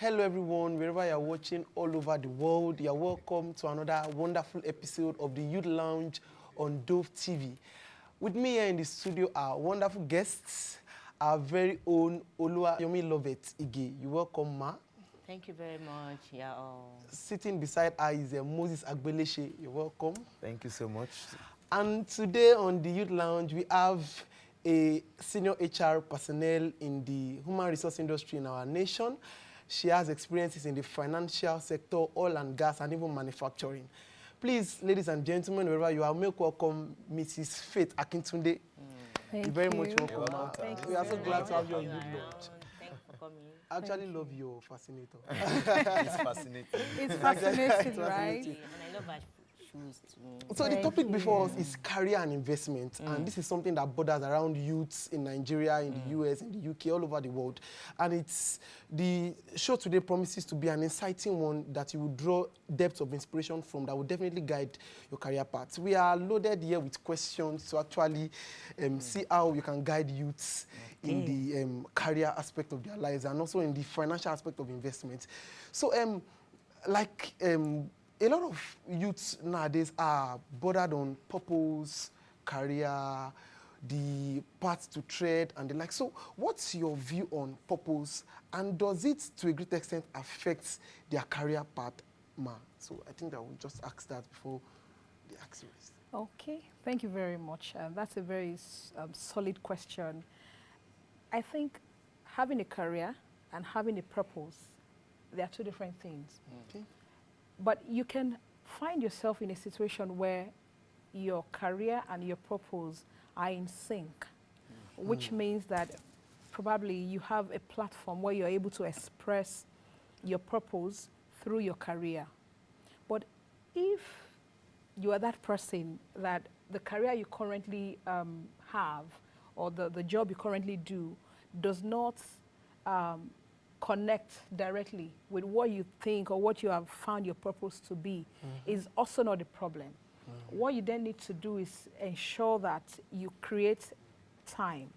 Hello everyone, wherever you're watching all over the world, you're welcome to another wonderful episode of the Youth Lounge on Dove TV. With me here in the studio are wonderful guests, our very own Oluwayomi Loveth Ige. You're welcome, ma. Thank you very much. Yeah. Sitting beside her is Moses Agbeleshe. You're welcome. Thank you so much. And today on the Youth Lounge, we have a senior HR personnel in the human resource industry in our nation. She has experiences in the financial sector, oil and gas, and even manufacturing. Please, ladies and gentlemen, wherever you are, make welcome Mrs. Faith Akintunde. Thank You're very you. much welcome. Thank We are so glad to have you on Youth Thank Lounge. you for coming. I actually love your fascinator. It's fascinating. It's fascinating, It's right? fascinating. And I love our shoes too. So the Thank topic before us you. is career and investment, and this is something that borders around youths in Nigeria, in the US, in the UK, all over the world. And it's the show today promises to be an exciting one that you will draw depth of inspiration from that will definitely guide your career path. We are loaded here with questions to actually see how you can guide youths in the career aspect of their lives and also in the financial aspect of investment. So a lot of youths nowadays are bordered on purpose, career, the path to tread, and the like. So what's your view on purpose, and does it, to a great extent, affect their career path, ma? So I think that we'll just ask that before they ask you this. Okay, thank you very much. That's a very solid question. I think having a career and having a purpose, they are two different things. Okay. But you can find yourself in a situation where your career and your purpose are in sync, which means that probably you have a platform where you're able to express your purpose through your career. But if you are that person that the career you currently have or the job you currently do does not connect directly with what you think or what you have found your purpose to be, is also not a problem. What you then need to do is ensure that you create time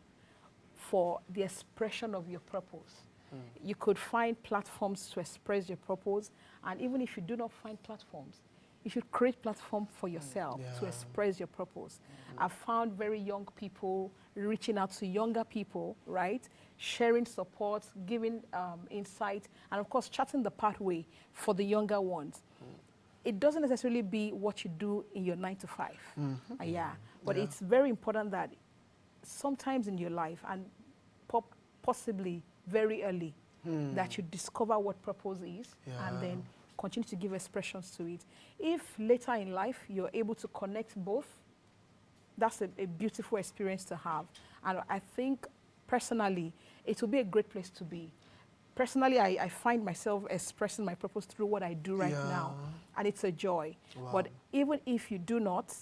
for the expression of your purpose. You could find platforms to express your purpose, and even if you do not find platforms, you should create platform for yourself to express your purpose. I've found very young people reaching out to younger people, right? Sharing support, giving insight, and of course, charting the pathway for the younger ones. It doesn't necessarily be what you do in your 9 to 5. But it's very important that sometimes in your life, and possibly very early, that you discover what purpose is and then continue to give expressions to it. If later in life you're able to connect both, that's a beautiful experience to have. And I think personally, it will be a great place to be. Personally, I find myself expressing my purpose through what I do right now, and it's a joy. Wow. But even if you do not,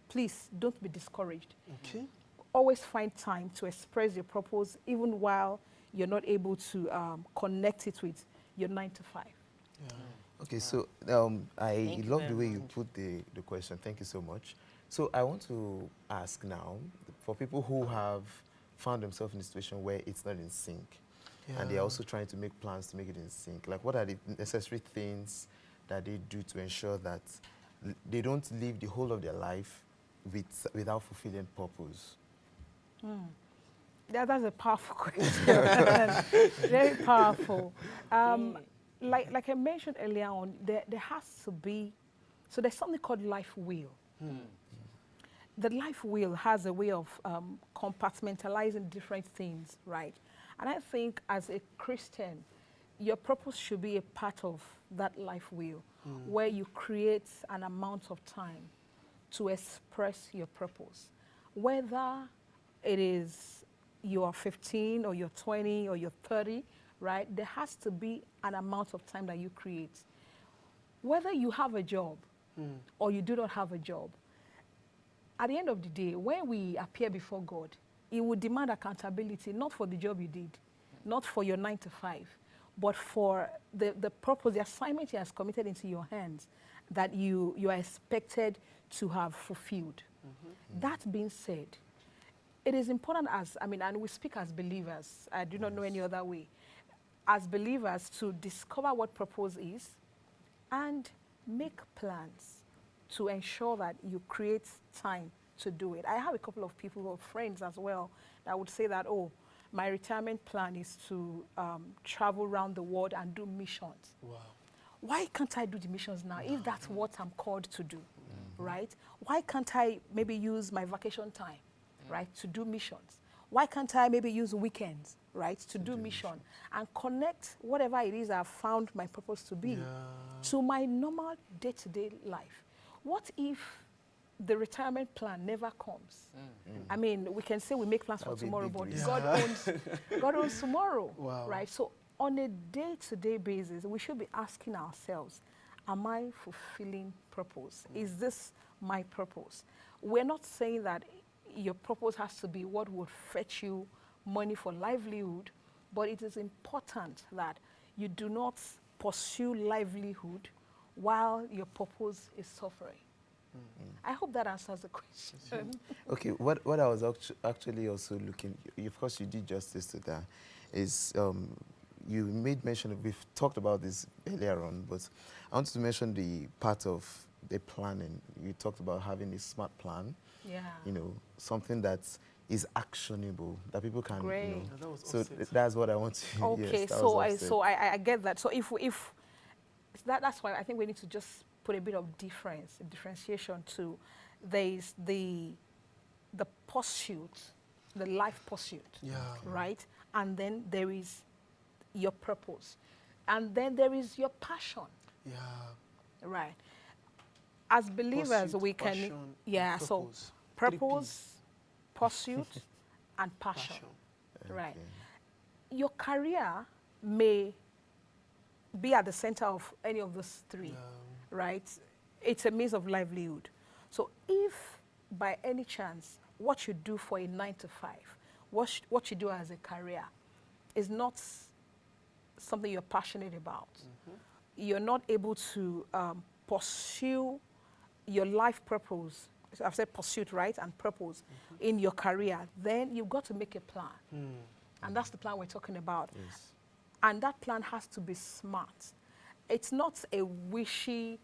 please don't be discouraged. Okay. Always find time to express your purpose, even while you're not able to connect it with your 9 to 5. Okay, so I love the way you put the question. Thank you so much. So I want to ask now, for people who have found themselves in a situation where it's not in sync, and they're also trying to make plans to make it in sync, like what are the necessary things that they do to ensure that they don't live the whole of their life without fulfilling purpose? That's a powerful question. Very powerful. Like I mentioned earlier on, there has to be, so there's something called life wheel. The life wheel has a way of compartmentalizing different things, right? And I think as a Christian, your purpose should be a part of that life wheel, where you create an amount of time to express your purpose. Whether it is you're 15 or you're 20 or you're 30, right? There has to be an amount of time that you create. Whether you have a job or you do not have a job, at the end of the day, when we appear before God, He will demand accountability, not for the job you did, not for your 9 to 5, but for the purpose, the assignment He has committed into your hands that you are expected to have fulfilled. That being said, it is important and we speak as believers, I do not know any other way. as believers to discover what purpose is and make plans to ensure that you create time to do it. I have a couple of people, or friends as well, that would say that, oh, my retirement plan is to travel around the world and do missions. Wow. Why can't I do the missions now if that's what I'm called to do, right? Why can't I maybe use my vacation time, right, to do missions? Why can't I maybe use weekends, right, to do mission and connect whatever it is I've found my purpose to be to my normal day-to-day life? What if the retirement plan never comes? I mean, we can say we make plans for tomorrow, but God owns tomorrow, right? So on a day-to-day basis, we should be asking ourselves, am I fulfilling purpose? Is this my purpose? We're not saying that your purpose has to be what would fetch you money for livelihood, but it is important that you do not pursue livelihood while your purpose is suffering. I hope that answers the question. Okay, what I was actually also looking, of course you did justice to that, is you made mention of, we've talked about this earlier on, but I want to mention the part of the planning. You talked about having a smart plan, you know, something that is actionable, that people can, Great. you know. Yeah, that was so offset. that's what I want to, Okay, yes, that so was offset. I get that. So if that's why I think we need to just put a bit of differentiation to there's the pursuit, the life pursuit, right? And then there is your purpose, and then there is your passion, right? As believers, Pursuit, we can, passion, so purpose. purpose, pursuit, and passion, right? Your career may be at the center of any of those three, right? It's a means of livelihood. So if by any chance what you do for a 9 to 5, what you do as a career is not something you're passionate about, you're not able to pursue your life purpose, I've said pursuit, right, and purpose in your career, then you've got to make a plan. And that's the plan we're talking about. Yes. And that plan has to be smart. It's not a wishful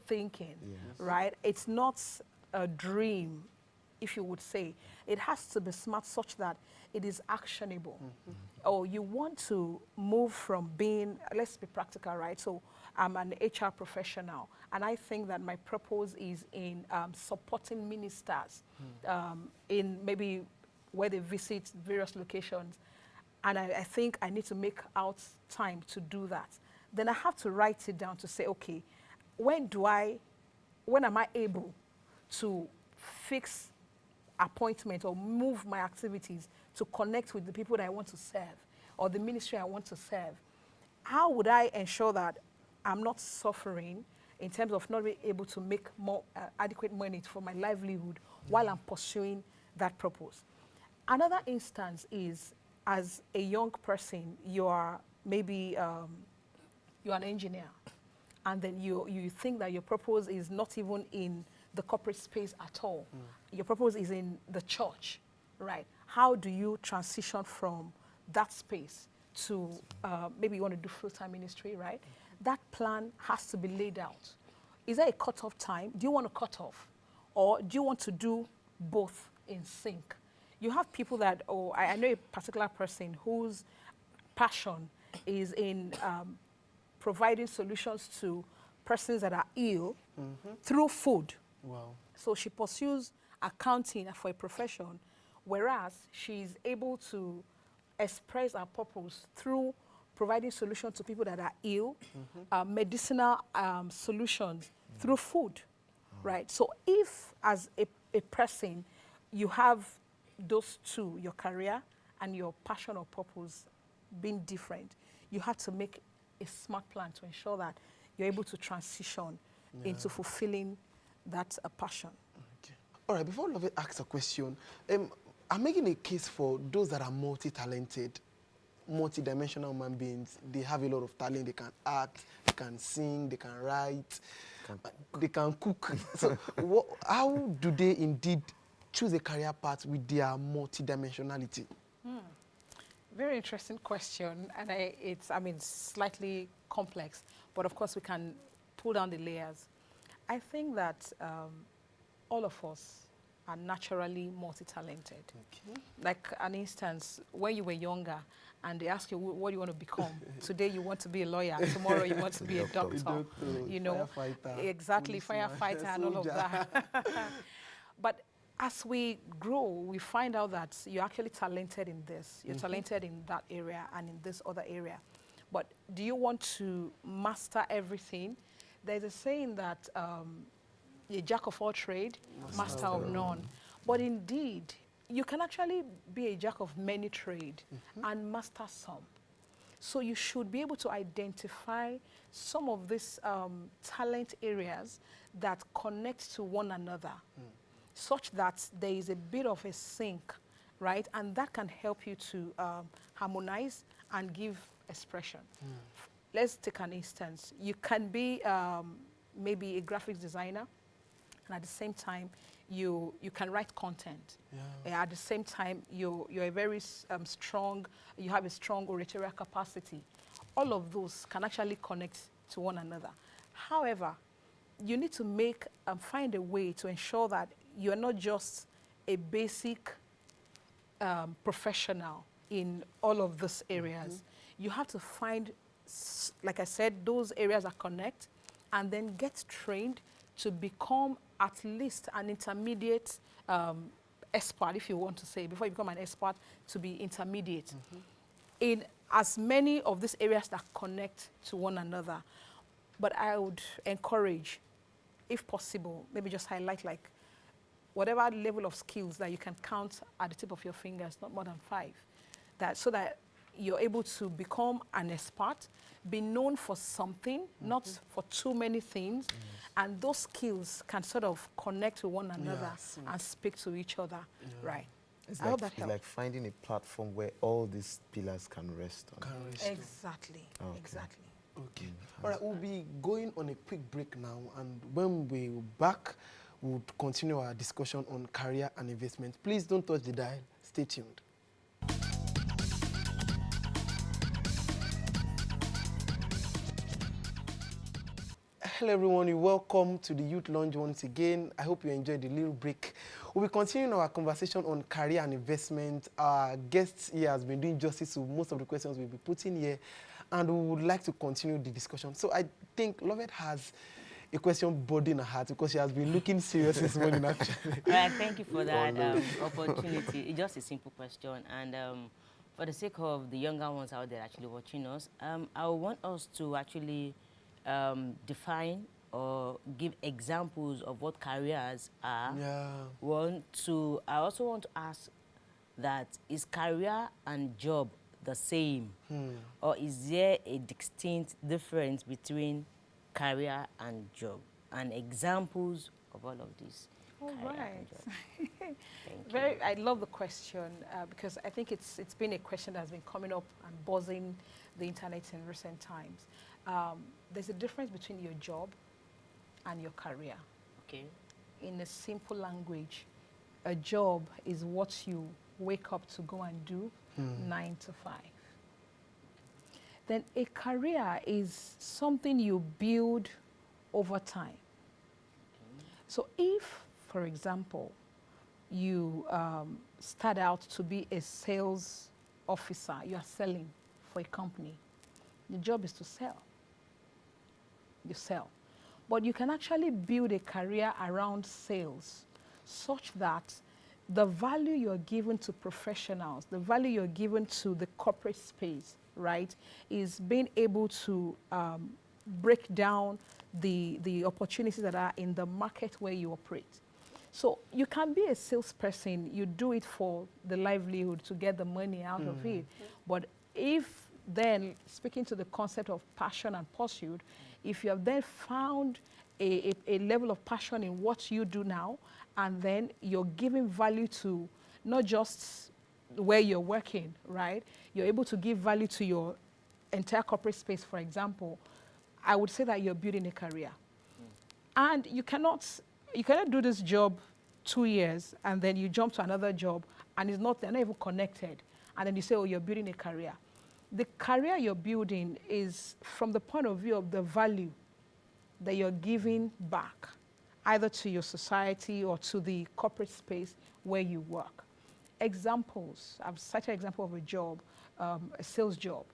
thinking, right? It's not a dream, if you would say. It has to be smart such that it is actionable. Or you want to move from being, let's be practical, right? So I'm an HR professional, and I think that my purpose is in supporting ministers in maybe where they visit various locations. And I think I need to make out time to do that. Then I have to write it down to say, okay, when am I able to fix appointment or move my activities to connect with the people that I want to serve or the ministry I want to serve? How would I ensure that I'm not suffering in terms of not being able to make more adequate money for my livelihood while I'm pursuing that purpose? Another instance is, as a young person, you are maybe you're an engineer, and then you think that your purpose is not even in the corporate space at all. Your purpose is in the church, right? How do you transition from that space to maybe you want to do full-time ministry, right? That plan has to be laid out. Is there a cutoff time? Do you want to cut off? Or do you want to do both in sync? You have people that, I know a particular person whose passion is in providing solutions to persons that are ill through food. Wow. So she pursues accounting for a profession, whereas she's able to express her purpose through providing solutions to people that are ill, medicinal solutions through food, right? So if, as a person, you have those two, your career and your passion or purpose being different, you have to make a smart plan to ensure that you're able to transition into fulfilling that passion. Okay. All right, before Loveth asks a question, I'm making a case for those that are multi-talented, multi-dimensional human beings. They have a lot of talent. They can act, they can sing, they can write, they can cook. So how do they indeed choose a career path with their multi-dimensionality? Very interesting question, and it's slightly complex, but of course we can pull down the layers. I think that all of us are naturally multi-talented. Okay. Like an instance, when you were younger and they ask you what you want to become, today you want to be a lawyer, tomorrow you want to be a doctor, you know, firefighter, exactly, policeman, firefighter and all of soldier. that. But as we grow, we find out that you're actually talented in this, you're talented in that area and in this other area. But do you want to master everything? There's a saying that a jack of all trade, master of none. But indeed, you can actually be a jack of many trade and master some. So you should be able to identify some of these talent areas that connect to one another, such that there is a bit of a sync, right? And that can help you to harmonize and give expression. Let's take an instance. You can be maybe a graphics designer, and at the same time, you can write content. Yeah. At the same time, you're a very strong, you have a strong oratorial capacity. All of those can actually connect to one another. However, you need to find a way to ensure that you're not just a basic professional in all of these areas. You have to find, like I said, those areas that connect, and then get trained to become at least an intermediate expert, if you want to say, before you become an expert, to be intermediate in as many of these areas that connect to one another. But I would encourage, if possible, maybe just highlight like whatever level of skills that you can count at the tip of your fingers, not more than 5, so that you're able to become an expert, be known for something, not for too many things, and those skills can sort of connect to one another and speak to each other, right? It's I hope that it's helps. like finding a platform where all these pillars can rest on. Exactly, Okay. exactly. Okay. All right, we'll be going on a quick break now, and when we're back, we'll continue our discussion on career and investment. Please don't touch the dial. Stay tuned. Hello everyone, you're welcome to the Youth Lounge once again. I hope you enjoyed the little break. We'll be continuing our conversation on career and investment. Our guest here has been doing justice to most of the questions we'll be putting here, and we would like to continue the discussion. So I think Loveth has a question burning her heart because she has been looking serious this morning actually. All right, thank you for that opportunity. It's just a simple question, and for the sake of the younger ones out there actually watching us, I want us to actually define or give examples of what careers are. Yeah. I also want to ask that, is career and job the same? Or is there a distinct difference between career and job? And examples of all of this. All career right. and job. Thank you. I love the question because I think it's been a question that's been coming up and buzzing the internet in recent times. There's a difference between your job and your career. Okay. In a simple language, a job is what you wake up to go and do 9 to 5. Then a career is something you build over time. So if, for example, you start out to be a sales officer, you are selling for a company, your job is to sell. You sell. But you can actually build a career around sales such that the value you're given to professionals, the value you're given to the corporate space, right, is being able to break down the opportunities that are in the market where you operate. So you can be a salesperson, you do it for the livelihood, to get the money out of it. But if then, speaking to the concept of passion and pursuit, if you have then found a level of passion in what you do now, and then you're giving value to not just where you're working, right? You're able to give value to your entire corporate space, for example, I would say that you're building a career. And you cannot do this job 2 years and then you jump to another job and they're not even connected. And then you say, oh, you're building a career. The career you're building is from the point of view of the value that you're giving back, either to your society or to the corporate space where you work. Examples, I've cited an example of a job, a sales job.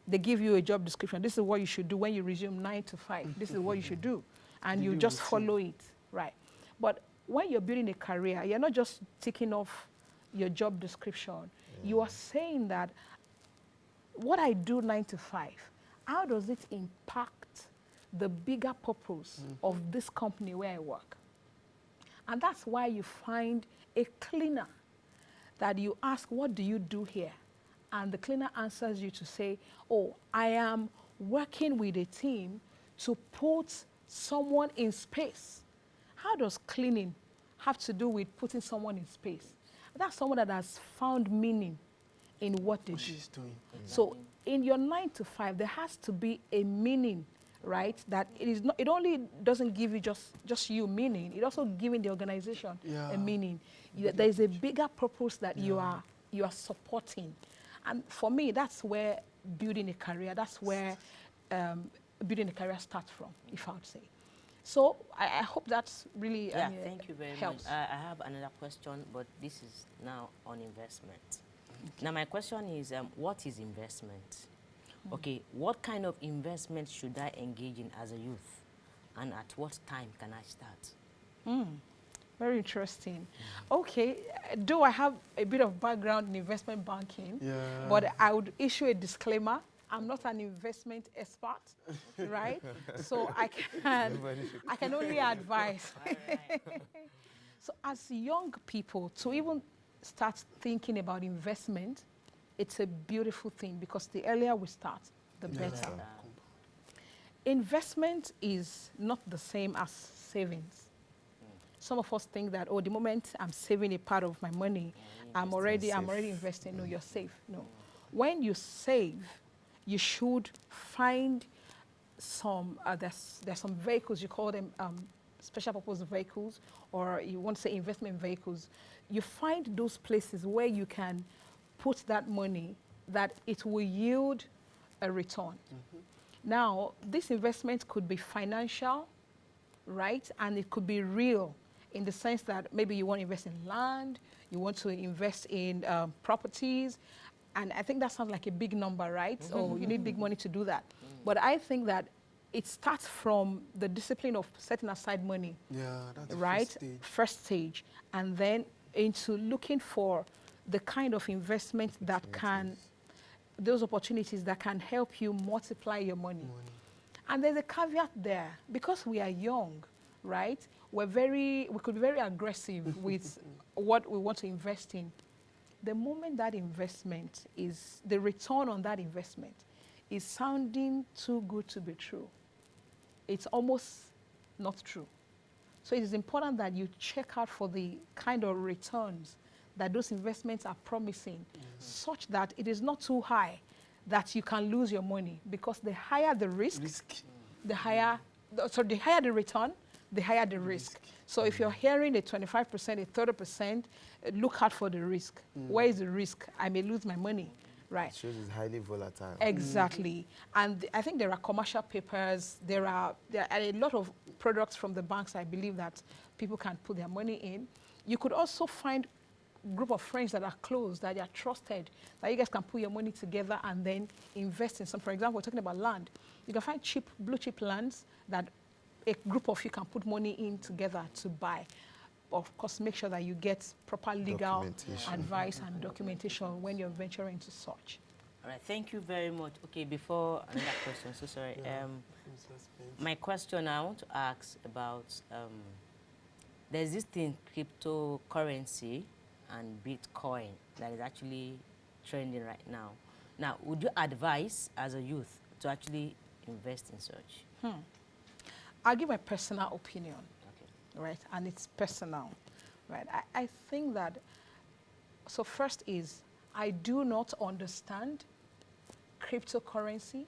They give you a job description. This is what you should do when you resume 9 to 5. This is what you should do. And you just follow it, right? But when you're building a career, you're not just ticking off your job description. You are saying that what I do 9 to 5, how does it impact the bigger purpose of this company where I work? And that's why you find a cleaner that you ask, what do you do here? And the cleaner answers you to say, oh, I am working with a team to put someone in space. How does cleaning have to do with putting someone in space? That's someone that has found meaning in what they do. She's doing. So in your 9 to 5, there has to be a meaning, right? That it is not. It only doesn't give you just you meaning. It also giving the organization a meaning. There is a bigger purpose that you are supporting, and for me, that's where building a career. That's where building a career starts from, if I would say. So I hope that's really thank you very helps. much. I have another question, but this is now on investment. Now, my question is, what is investment? Okay, what kind of investment should I engage in as a youth? And at what time can I start? Very interesting. Okay, though I have a bit of background in investment banking, but I would issue a disclaimer. I'm not an investment expert, right? So I can only advise. So as young people, to even start thinking about investment, it's a beautiful thing because the earlier we start, the better. Investment is not the same as savings. Some of us think that, oh, the moment I'm saving a part of my money, I'm already investing. No, you're safe. No. When you save, you should find some, there's some vehicles, you call them special purpose vehicles, or you want to say investment vehicles. You find those places where you can put that money that it will yield a return. Now, this investment could be financial, right? And it could be real in the sense that maybe you want to invest in land, you want to invest in properties, and I think that sounds like a big number, right? So you need big money to do that. But I think that it starts from the discipline of setting aside money. Yeah, that's right? the first stage. First stage. And then into looking for the kind of investment that can, those opportunities that can help you multiply your money. And there's a caveat there. Because we are young, right? We could be very aggressive with what we want to invest in. The moment that investment is, the return on that investment is sounding too good to be true, it's almost not true. So it is important that you check out for the kind of returns that those investments are promising, such that it is not too high that you can lose your money, because the higher the risk. The higher the return, the higher the risk. So if you're hearing a 25%, a 30%, look out for the risk. Where is the risk? I may lose my money, right? It shows it's highly volatile. Exactly. And I think there are commercial papers, there are a lot of products from the banks, I believe, that people can put their money in. You could also find a group of friends that are close, that are trusted, that you guys can put your money together and then invest in some. For example, we're talking about land. You can find cheap, blue chip lands that a group of you can put money in together to buy. Of course, make sure that you get proper legal advice and documentation when you're venturing into such. All right, thank you very much. Okay, before another question, so sorry. My question I want to ask about, there's this thing, cryptocurrency and Bitcoin, that is actually trending right now. Now, would you advise as a youth to actually invest in such? I'll give my personal opinion, right? And it's personal, right? I think that, so first is, I do not understand cryptocurrency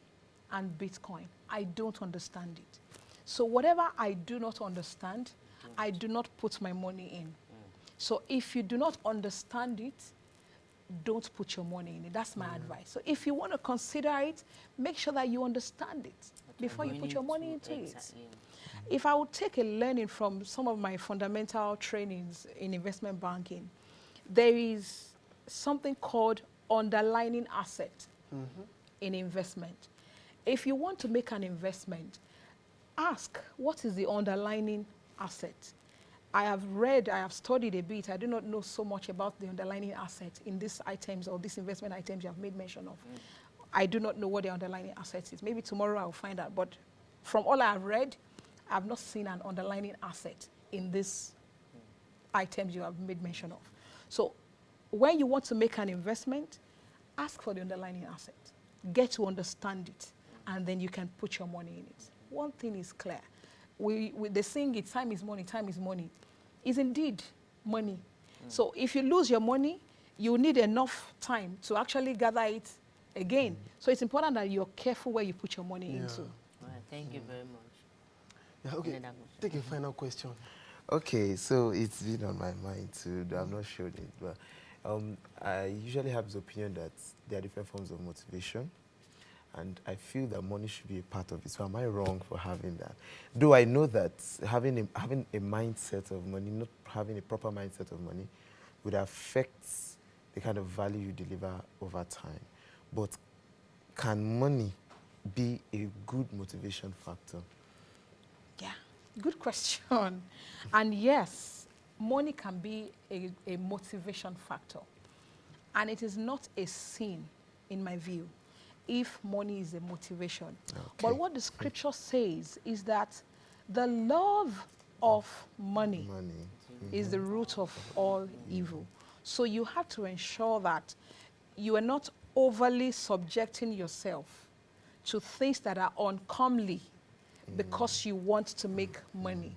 and Bitcoin. I don't understand it. So whatever I do not understand, I do not put my money in. So if you do not understand it, don't put your money in it. That's my advice. So if you want to consider it, make sure that you understand it before you put your money into it. If I would take a learning from some of my fundamental trainings in investment banking, there is something called underlying asset in investment. If you want to make an investment, ask, what is the underlying asset? I have studied a bit. I do not know so much about the underlying asset in these items or these investment items you have made mention of. I do not know what the underlying asset is. Maybe tomorrow I'll find out. But from all I have read, I've not seen an underlying asset in these items you have made mention of. So when you want to make an investment, ask for the underlying asset. Get to understand it, and then you can put your money in it. One thing is clear. They sing it, time is money, time is money. It's indeed money. So if you lose your money, you need enough time to actually gather it again. So it's important that you're careful where you put your money into. All right, thank you very much. Yeah, okay, take a final question. Okay, so it's been on my mind too. I'm not sure it, but I usually have this opinion that there are different forms of motivation, and I feel that money should be a part of it. So am I wrong for having that? Though I know that having a mindset of money, not having a proper mindset of money, would affect the kind of value you deliver over time. But can money be a good motivation factor? Yeah, good question. And yes, money can be a motivation factor. And it is not a sin, in my view, if money is a motivation. Okay. But what the scripture says is that the love of money is the root of all evil. So you have to ensure that you are not overly subjecting yourself to things that are uncomely because you want to make money.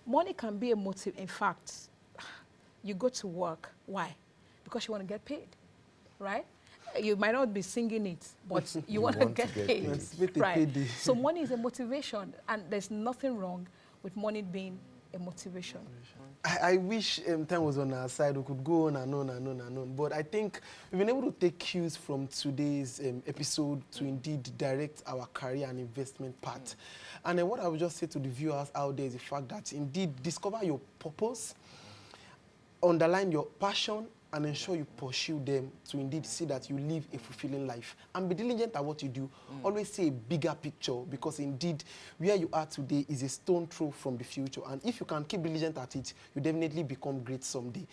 Money can be a motive. In fact, you go to work. Why? Because you want to get paid, right? You might not be singing it, but you want to get paid. Right. So money is a motivation, and there's nothing wrong with money being a motivation. I wish time was on our side. We could go on and on and on and on. But I think we've been able to take cues from today's episode to indeed direct our career and investment path. And then what I would just say to the viewers out there is the fact that indeed discover your purpose, underline your passion, and ensure you pursue them to indeed see that you live a fulfilling life. And be diligent at what you do. Always see a bigger picture, because indeed where you are today is a stone throw from the future. And if you can keep diligent at it, you definitely become great someday.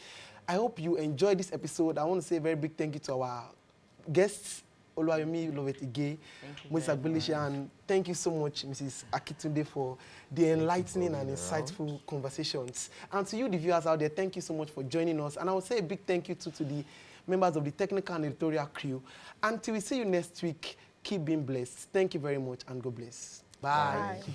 I hope you enjoyed this episode. I want to say a very big thank you to our guests, Oluwayomi Loveth Ige, Mrs. Agbelisha, and thank you so much, Mrs. Akitunde, for the enlightening and insightful conversations. And to you, the viewers out there, thank you so much for joining us. And I will say a big thank you to the members of the technical and editorial crew. Until we see you next week, keep being blessed. Thank you very much, and God bless. Bye. Bye.